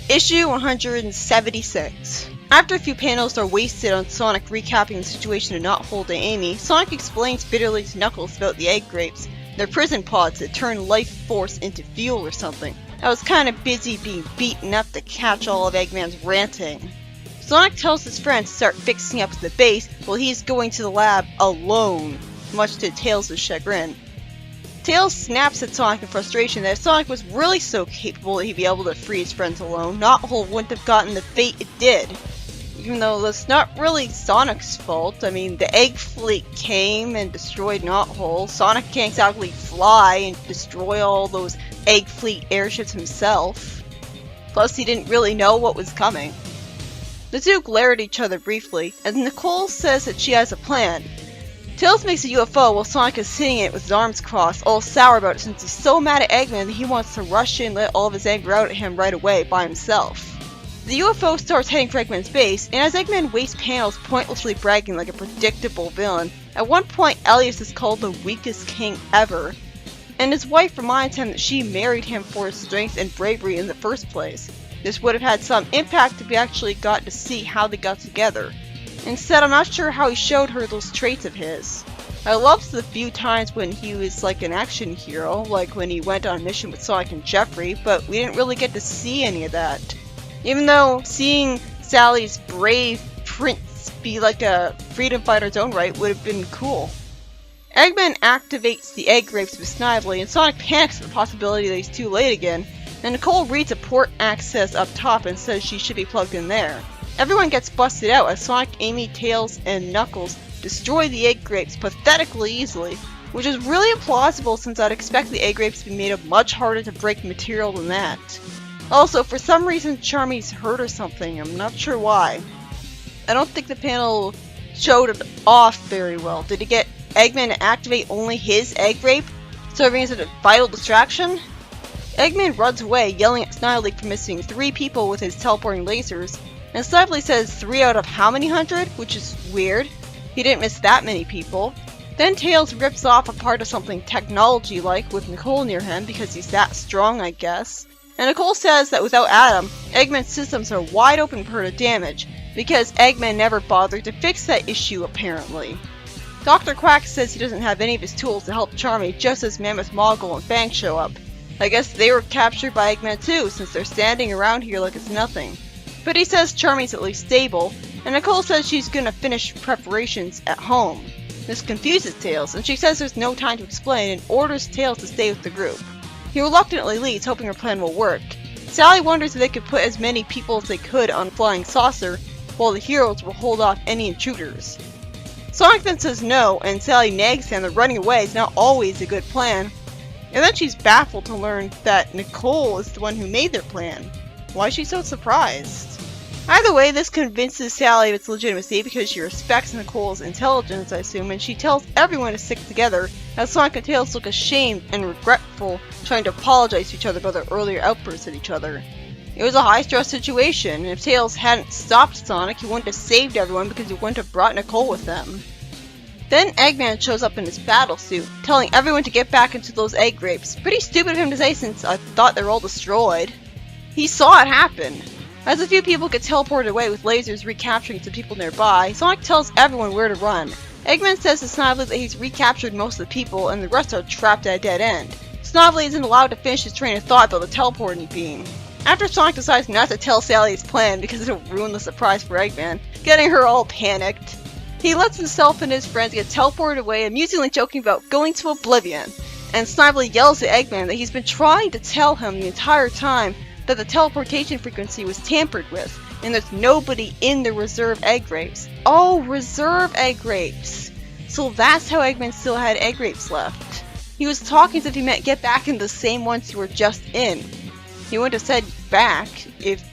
Issue 176. After a few panels are wasted on Sonic recapping the situation to not hold Amy, Sonic explains bitterly to Knuckles about the egg grapes, their prison pods that turn life force into fuel or something. I was kinda busy being beaten up to catch all of Eggman's ranting. Sonic tells his friends to start fixing up the base while he's going to the lab alone, much to Tails' chagrin. Tails snaps at Sonic in frustration that if Sonic was really so capable that he'd be able to free his friends alone, Knothole wouldn't have gotten the fate it did. Even though that's not really Sonic's fault. I mean, the Egg Fleet came and destroyed Knothole. Sonic can't exactly fly and destroy all those Egg Fleet airships himself. Plus, he didn't really know what was coming. The two glare at each other briefly, and Nicole says that she has a plan. Tails makes a UFO while Sonic is sitting in it with his arms crossed, all sour about it since he's so mad at Eggman that he wants to rush in and let all of his anger out at him right away by himself. The UFO starts heading for Eggman's base, and as Eggman wastes panels pointlessly bragging like a predictable villain, at one point Elias is called the weakest king ever, and his wife reminds him that she married him for his strength and bravery in the first place. This would have had some impact if we actually got to see how they got together. Instead, I'm not sure how he showed her those traits of his. I loved the few times when he was like an action hero, like when he went on a mission with Sonic and Jeffrey, but we didn't really get to see any of that. Even though seeing Sally's brave prince be like a freedom fighter's own right would have been cool. Eggman activates the egg grapes with Snively, and Sonic panics at the possibility that he's too late again, and Nicole reads a port access up top and says she should be plugged in there. Everyone gets busted out as Sonic, Amy, Tails, and Knuckles destroy the egg grapes pathetically easily, which is really implausible since I'd expect the egg grapes to be made of much harder to break material than that. Also, for some reason Charmy's hurt or something, I'm not sure why. I don't think the panel showed it off very well. Did he get Eggman to activate only his egg grape, serving as a vital distraction? Eggman runs away, yelling at Snively for missing 3 people with his teleporting lasers, and Snively says 3 out of how many hundred, which is weird. He didn't miss that many people. Then Tails rips off a part of something technology-like with Nicole near him because he's that strong, I guess. And Nicole says that without Adam, Eggman's systems are wide open for her to damage, because Eggman never bothered to fix that issue apparently. Dr. Quack says he doesn't have any of his tools to help Charmy just as Mammoth Mogul and Fang show up. I guess they were captured by Eggman too, since they're standing around here like it's nothing. But he says Charmy's at least stable, and Nicole says she's gonna finish preparations at home. This confuses Tails, and she says there's no time to explain and orders Tails to stay with the group. He reluctantly leaves, hoping her plan will work. Sally wonders if they could put as many people as they could on Flying Saucer, while the heroes will hold off any intruders. Sonic then says no, and Sally nags him that running away is not always a good plan. And then she's baffled to learn that Nicole is the one who made their plan. Why is she so surprised? Either way, this convinces Sally of its legitimacy because she respects Nicole's intelligence, I assume, and she tells everyone to stick together, as Sonic and Tails look ashamed and regretful, trying to apologize to each other about their earlier outbursts at each other. It was a high-stress situation, and if Tails hadn't stopped Sonic, he wouldn't have saved everyone because he wouldn't have brought Nicole with them. Then Eggman shows up in his battle suit, telling everyone to get back into those egg grapes. Pretty stupid of him to say since I thought they were all destroyed. He saw it happen. As a few people get teleported away with lasers recapturing some people nearby, Sonic tells everyone where to run. Eggman says to Snively that he's recaptured most of the people and the rest are trapped at a dead end. Snively isn't allowed to finish his train of thought about the teleporting beam. After Sonic decides not to tell Sally his plan because it'll ruin the surprise for Eggman, getting her all panicked, he lets himself and his friends get teleported away, amusingly joking about going to oblivion. And Snively yells at Eggman that he's been trying to tell him the entire time that the teleportation frequency was tampered with, and there's nobody in the reserve egg grapes. Oh, reserve egg grapes! So that's how Eggman still had egg grapes left. He was talking as if he meant get back in the same ones you were just in. He wouldn't have said back if...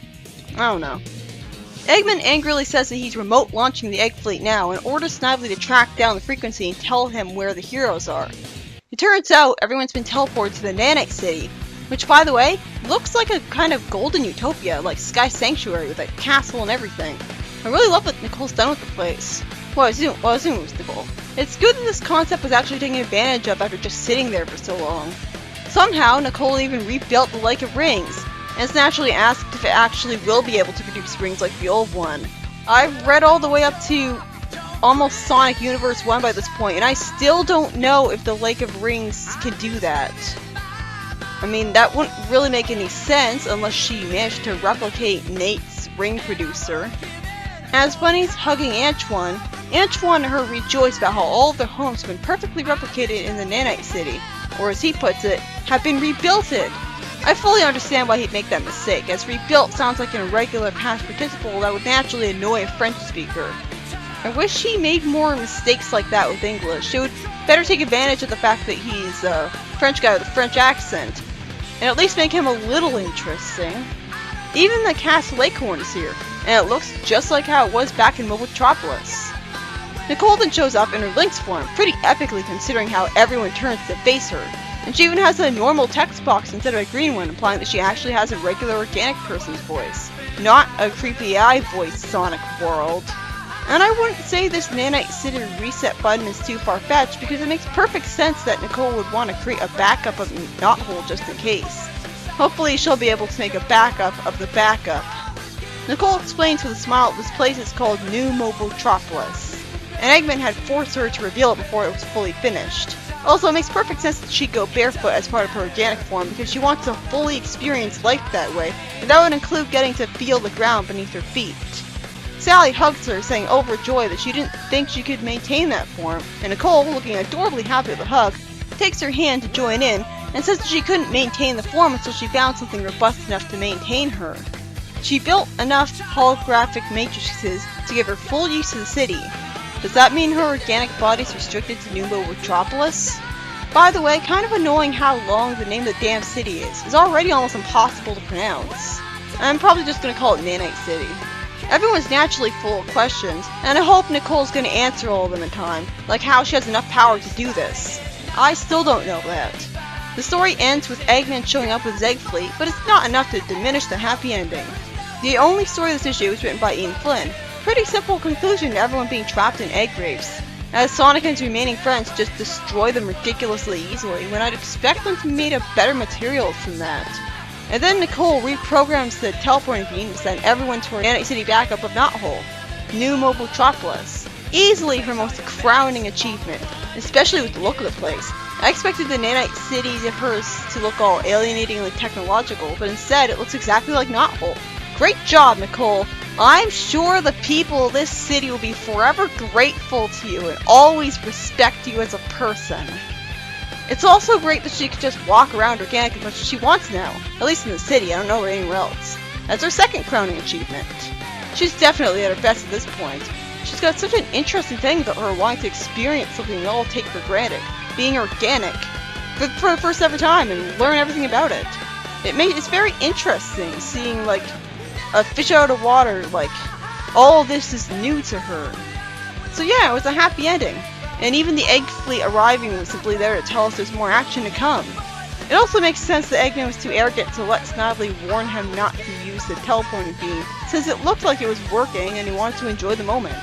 I don't know. Eggman angrily says that he's remote launching the egg fleet now and orders Snively to track down the frequency and tell him where the heroes are. It turns out everyone's been teleported to the Nanek City, which, by the way, looks like a kind of golden utopia, like Sky Sanctuary with a castle and everything. I really love what Nicole's done with the place. Well, I assume it was Nicole. It's good that this concept was actually taken advantage of after just sitting there for so long. Somehow, Nicole even rebuilt the Lake of Rings. and is naturally asked if it actually will be able to produce rings like the old one. I've read all the way up to almost Sonic Universe 1 by this point, and I still don't know if the Lake of Rings can do that. I mean, that wouldn't really make any sense unless she managed to replicate Nate's ring producer. As Bunny's hugging Antoine and her rejoice about how all of their homes have been perfectly replicated in the Nanite City, or as he puts it, have been rebuilted. I fully understand why he'd make that mistake, as rebuilt sounds like an irregular past participle that would naturally annoy a French speaker. I wish he made more mistakes like that with English. It would better take advantage of the fact that he's a French guy with a French accent, and at least make him a little interesting. Even the Castle Acorn is here, and it looks just like how it was back in Mobotropolis. Nicole then shows up in her Lynx form, pretty epically considering how everyone turns to face her, and she even has a normal text box instead of a green one, implying that she actually has a regular organic person's voice, not a creepy eye voice Sonic World. And I wouldn't say this Nanite City reset button is too far-fetched, because it makes perfect sense that Nicole would want to create a backup of Knothole just in case. Hopefully she'll be able to make a backup of the backup. Nicole explains with a smile that this place is called New Mobotropolis, and Eggman had forced her to reveal it before it was fully finished. Also, it makes perfect sense that she'd go barefoot as part of her organic form because she wants to fully experience life that way, and that would include getting to feel the ground beneath her feet. Sally hugs her, saying overjoyed that she didn't think she could maintain that form, and Nicole, looking adorably happy with the hug, takes her hand to join in, and says that she couldn't maintain the form until she found something robust enough to maintain her. She built enough holographic matrices to give her full use of the city. Does that mean her organic body's restricted to New Mobotropolis? By the way, kind of annoying how long the name of the damn city is. It's already almost impossible to pronounce. I'm probably just gonna call it Nanite City. Everyone's naturally full of questions, and I hope Nicole's gonna answer all of them in time, like how she has enough power to do this. I still don't know that. The story ends with Eggman showing up with Zeg Fleet, but it's not enough to diminish the happy ending. The only story of this issue was written by Ian Flynn. Pretty simple conclusion to everyone being trapped in egg grapes, as Sonic and his remaining friends just destroy them ridiculously easily when I'd expect them to be made of better materials than that. And then Nicole reprograms the teleporting beam to send everyone to her Nanite City backup of Knothole, New Mobotropolis. Easily her most crowning achievement, especially with the look of the place. I expected the Nanite City of hers to look all alienatingly technological, but instead it looks exactly like Knothole. Great job, Nicole! I'm sure the people of this city will be forever grateful to you and always respect you as a person. It's also great that she can just walk around organic as much as she wants now, at least in the city. I don't know anywhere else. That's her second crowning achievement. She's definitely at her best at this point. She's got such an interesting thing about her wanting to experience something we all take for granted, being organic, for the first ever time and learn everything about it. It's very interesting seeing, like, a fish out of water, like, all this is new to her. So yeah, it was a happy ending. And even the Egg Fleet arriving was simply there to tell us there's more action to come. It also makes sense that Eggman was too arrogant to let Snidely warn him not to use the teleporting beam, since it looked like it was working and he wanted to enjoy the moment.